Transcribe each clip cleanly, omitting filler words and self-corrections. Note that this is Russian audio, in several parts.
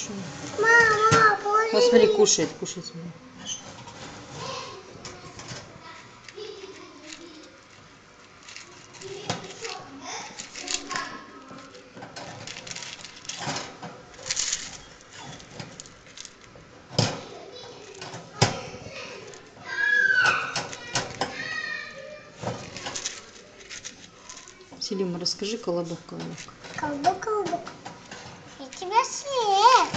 кушаю. Мама, Вот смотри, кушает, кушает. Смотри. Селима, расскажи колобок. Колобок. Я тебя съем.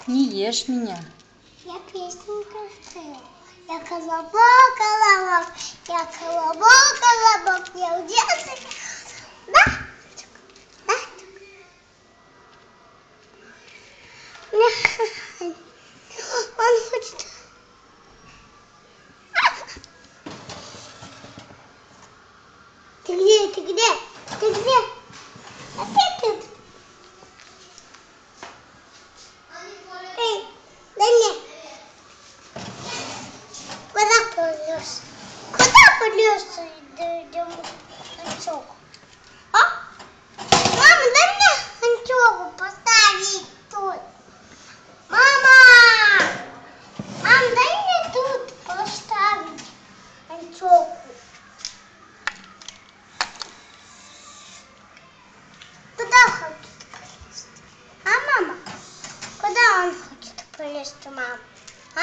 Не ешь меня. Я песенку спела. Я колобок. Я колобок. Я уделся. Да? Да? Он хочет. Ты где? Опять тут? Эй, да нет. Куда полез? Анчок? А? Мама, дай мне анчоку поставить тут. Мама, дай мне тут поставить анчоку. Куда хочет полезть? А, мама? Куда он хочет полезть, мама? А?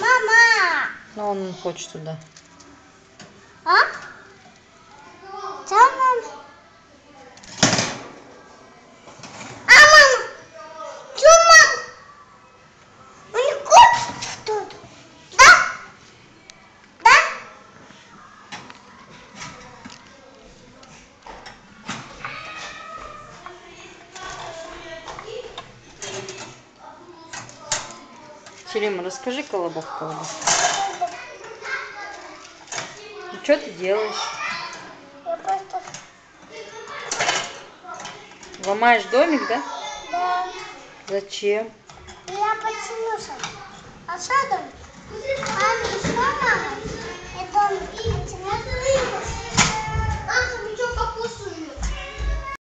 Мама! Но он хочет туда. А? Там он. А, мама! Чё, мама? Он не хочет тут? Да? Да? Селима, расскажи колобок. Ну что ты делаешь? Я просто... Ломаешь домик, да? Да. Зачем? Я почему-то. А что там? А, что, мама? Это он...